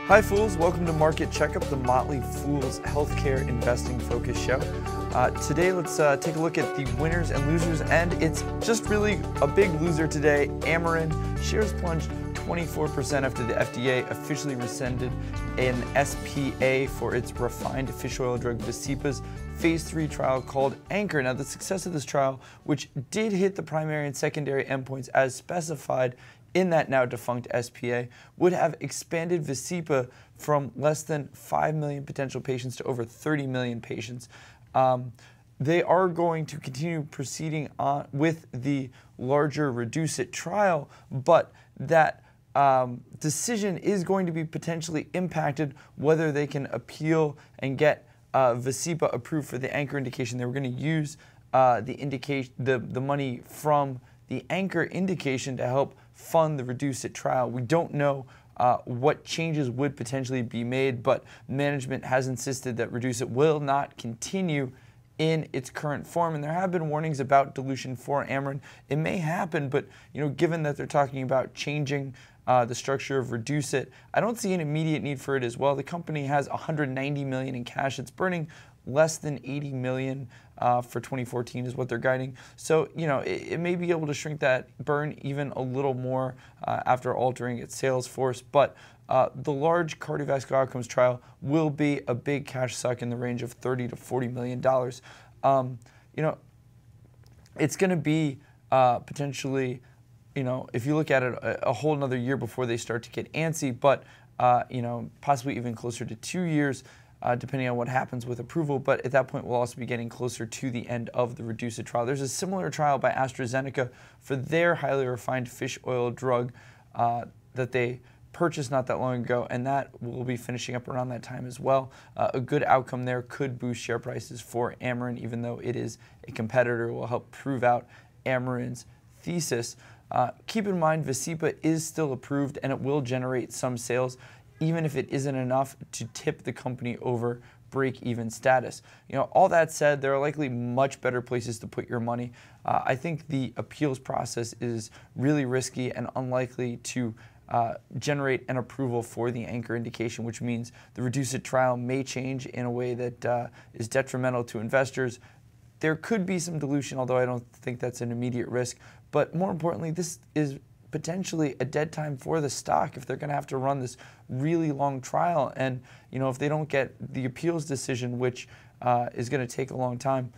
Hi Fools, welcome to Market Checkup, the Motley Fool's healthcare investing focus show. Today let's take a look at the winners and losers, and it's just really a big loser today. Amarin shares plunged 24% after the FDA officially rescinded an SPA for its refined fish oil drug Visipa's phase 3 trial called Anchor. Now, the success of this trial, which did hit the primary and secondary endpoints as specified in that now defunct SPA, would have expanded Visipa from less than 5 million potential patients to over 30 million patients. They are going to continue proceeding on with the larger Reduce-It trial, but that decision is going to be potentially impacted whether they can appeal and get Visipa approved for the Anchor indication. They were going to use the money from the Anchor indication to help fund the Reduce-It trial. We don't know what changes would potentially be made, but management has insisted that Reduce-It will not continue in its current form, and there have been warnings about dilution for Amarin. It may happen, but given that they're talking about changing the structure of Reduce-It, I don't see an immediate need for it as well. The company has $190 million in cash. It's burning less than $80 million for 2014 is what they're guiding. So, it may be able to shrink that burn even a little more after altering its sales force. But the large cardiovascular outcomes trial will be a big cash suck in the range of $30 to $40 million. It's going to be potentially, if you look at it, a whole another year before they start to get antsy, but possibly even closer to 2 years. Depending on what happens with approval, but at that point we'll also be getting closer to the end of the Reduce-It trial. There's a similar trial by AstraZeneca for their highly refined fish oil drug that they purchased not that long ago, and that will be finishing up around that time as well. A good outcome there could boost share prices for Amarin, even though it is a competitor. It will help prove out Amarin's thesis. Keep in mind, Visipa is still approved and it will generate some sales, even if it isn't enough to tip the company over break-even status. All that said, there are likely much better places to put your money. I think the appeals process is really risky and unlikely to generate an approval for the Anchor indication, which means the Reduce-It trial may change in a way that is detrimental to investors. There could be some dilution, although I don't think that's an immediate risk. But more importantly, this is potentially a dead time for the stock if they're going to have to run this really long trial. And if they don't get the appeals decision, which is going to take a long time,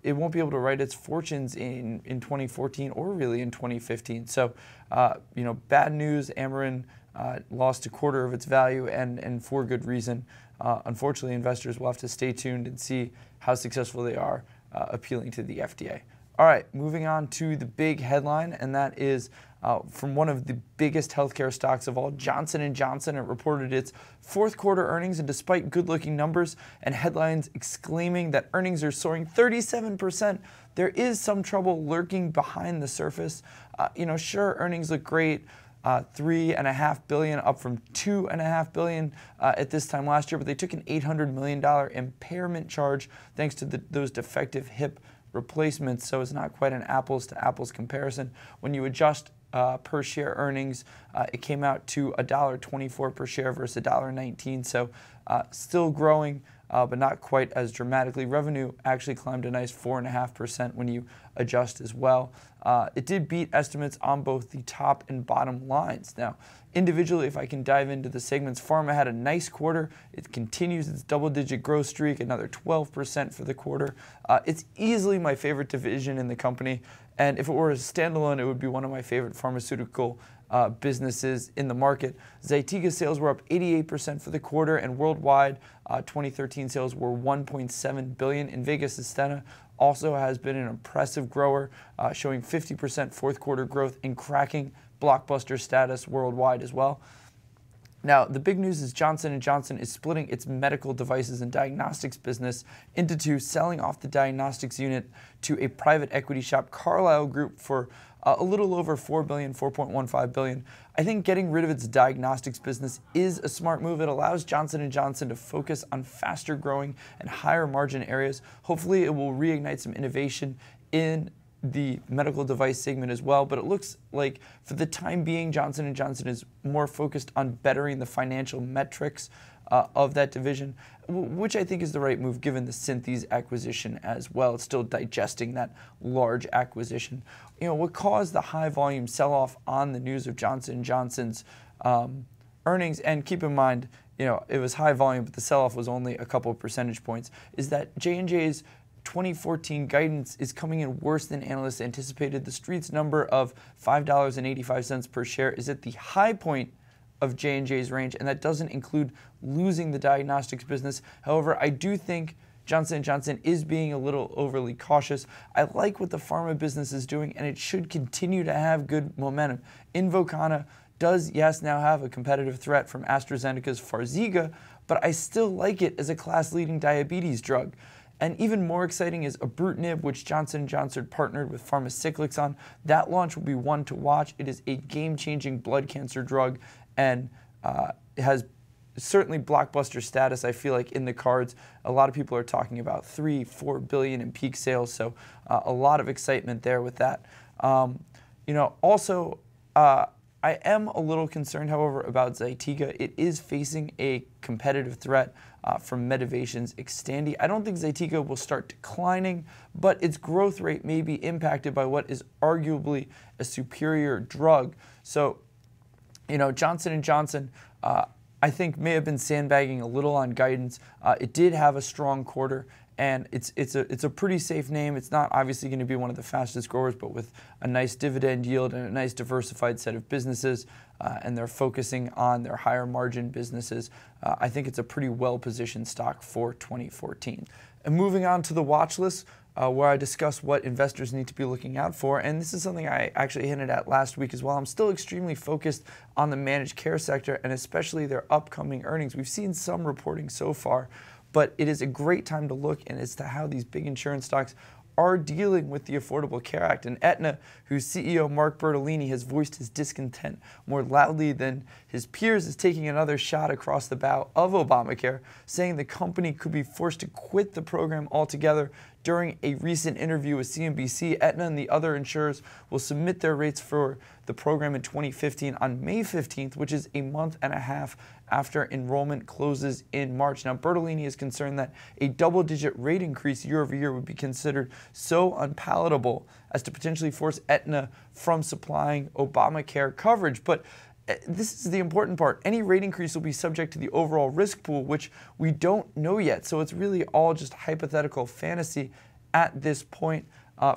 it won't be able to write its fortunes in 2014 or really in 2015. So bad news. Amarin lost a quarter of its value, and for good reason. Unfortunately, investors will have to stay tuned and see how successful they are appealing to the FDA. All right, moving on to the big headline, and that is from one of the biggest healthcare stocks of all, Johnson & Johnson. It reported its fourth quarter earnings, and despite good-looking numbers and headlines exclaiming that earnings are soaring 37%, there is some trouble lurking behind the surface. Sure, earnings look great. $3.5 billion, up from $2.5 billion at this time last year, but they took an $800 million impairment charge thanks to those defective hip replacements, so it's not quite an apples-to-apples comparison. When you adjust per share earnings, it came out to $1.24 per share versus $1.19, so still growing, but not quite as dramatically. Revenue actually climbed a nice 4.5% when you adjust as well. It did beat estimates on both the top and bottom lines. Now, individually, if I can dive into the segments, Pharma had a nice quarter. It continues its double-digit growth streak, another 12% for the quarter. It's easily my favorite division in the company, and if it were a standalone, it would be one of my favorite pharmaceutical businesses in the market. Zytiga sales were up 88% for the quarter, and worldwide 2013 sales were $1.7 billion. Invega Sustenna also has been an impressive grower, showing 50% fourth quarter growth and cracking blockbuster status worldwide as well. Now, the big news is Johnson & Johnson is splitting its medical devices and diagnostics business into two, selling off the diagnostics unit to a private equity shop, Carlyle Group, for a little over $4 billion, $4.15 billion. I think getting rid of its diagnostics business is a smart move. It allows Johnson & Johnson to focus on faster growing and higher margin areas. Hopefully, it will reignite some innovation in the medical device segment as well, but it looks like for the time being, Johnson & Johnson is more focused on bettering the financial metrics of that division, which I think is the right move given the Synthes acquisition as well. It's still digesting that large acquisition. What caused the high volume sell-off on the news of Johnson & Johnson's earnings, and keep in mind, it was high volume, but the sell-off was only a couple of percentage points, is that J&J's 2014 guidance is coming in worse than analysts anticipated. The Street's number of $5.85 per share is at the high point of J&J's range, and that doesn't include losing the diagnostics business. However, I do think Johnson & Johnson is being a little overly cautious. I like what the pharma business is doing, and it should continue to have good momentum. Invokana does, yes, now have a competitive threat from AstraZeneca's Farxiga, but I still like it as a class-leading diabetes drug. And even more exciting is ibrutinib, which Johnson & Johnson partnered with Pharmacyclics on. That launch will be one to watch. It is a game-changing blood cancer drug, and it has certainly blockbuster status, I feel like, in the cards. A lot of people are talking about $3-4 billion in peak sales, so a lot of excitement there with that. Also, I am a little concerned, however, about Zytiga. It is facing a competitive threat from Medivation's Xtandi. I don't think Zytiga will start declining, but its growth rate may be impacted by what is arguably a superior drug. So, Johnson & Johnson, I think, may have been sandbagging a little on guidance. It did have a strong quarter, and it's a pretty safe name. It's not obviously going to be one of the fastest growers, but with a nice dividend yield and a nice diversified set of businesses, and they're focusing on their higher margin businesses, I think it's a pretty well-positioned stock for 2014. And moving on to the watch list, where I discuss what investors need to be looking out for. And this is something I actually hinted at last week as well. I'm still extremely focused on the managed care sector and especially their upcoming earnings. We've seen some reporting so far, but it is a great time to look as to how these big insurance stocks are dealing with the Affordable Care Act. And Aetna, whose CEO Mark Bertolini has voiced his discontent more loudly than his peers, is taking another shot across the bow of Obamacare, saying the company could be forced to quit the program altogether. During a recent interview with CNBC, Aetna and the other insurers will submit their rates for the program in 2015 on May 15th, which is a month and a half after enrollment closes in March. Now, Bertolini is concerned that a double-digit rate increase year over year would be considered so unpalatable as to potentially force Aetna from supplying Obamacare coverage. But this is the important part. Any rate increase will be subject to the overall risk pool, which we don't know yet. So it's really all just hypothetical fantasy at this point.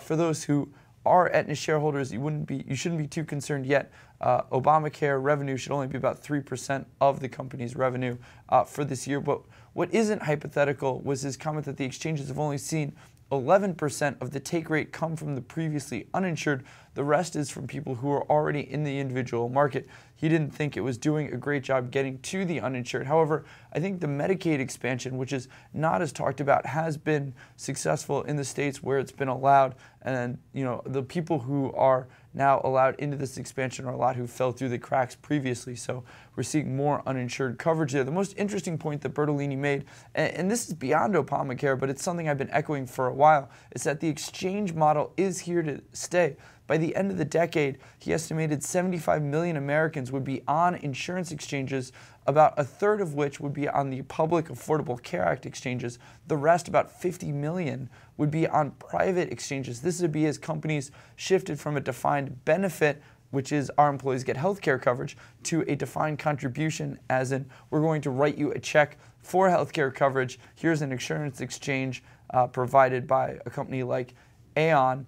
For those who are Aetna shareholders, you shouldn't be too concerned yet. Obamacare revenue should only be about 3% of the company's revenue for this year. But what isn't hypothetical was his comment that the exchanges have only seen 11% of the take rate come from the previously uninsured. The rest is from people who are already in the individual market. He didn't think it was doing a great job getting to the uninsured. However, I think the Medicaid expansion, which is not as talked about, has been successful in the states where it's been allowed. And the people who are now allowed into this expansion are a lot who fell through the cracks previously. So we're seeing more uninsured coverage there. The most interesting point that Bertolini made, and this is beyond Obamacare, but it's something I've been echoing for a while, is that the exchange model is here to stay. By the end of the decade, he estimated 75 million Americans would be on insurance exchanges, about a third of which would be on the public Affordable Care Act exchanges. The rest, about 50 million, would be on private exchanges. This would be as companies shifted from a defined benefit, which is our employees get health care coverage, to a defined contribution, as in we're going to write you a check for health care coverage. Here's an insurance exchange provided by a company like Aon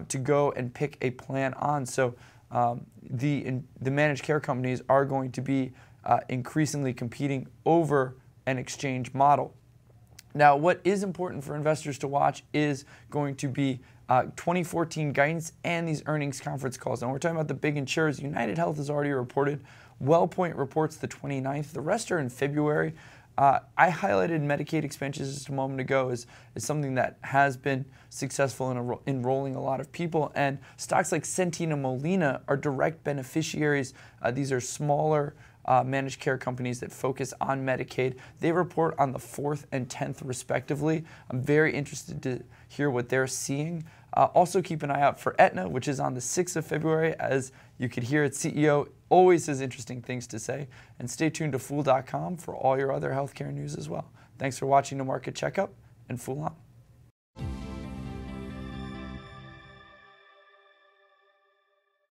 to go and pick a plan on. So the managed care companies are going to be increasingly competing over an exchange model. Now, what is important for investors to watch is going to be 2014 guidance and these earnings conference calls. And we're talking about the big insurers. United Health has already reported. WellPoint reports the 29th. The rest are in February. I highlighted Medicaid expansions just a moment ago as something that has been successful in enrolling a lot of people. And stocks like Centene and Molina are direct beneficiaries. These are smaller managed care companies that focus on Medicaid. They report on the 4th and 10th respectively. I'm very interested to hear what they're seeing. Also keep an eye out for Aetna, which is on the 6th of February. As you could hear, its CEO always has interesting things to say. And stay tuned to Fool.com for all your other healthcare news as well. Thanks for watching the Market Checkup, and Fool on.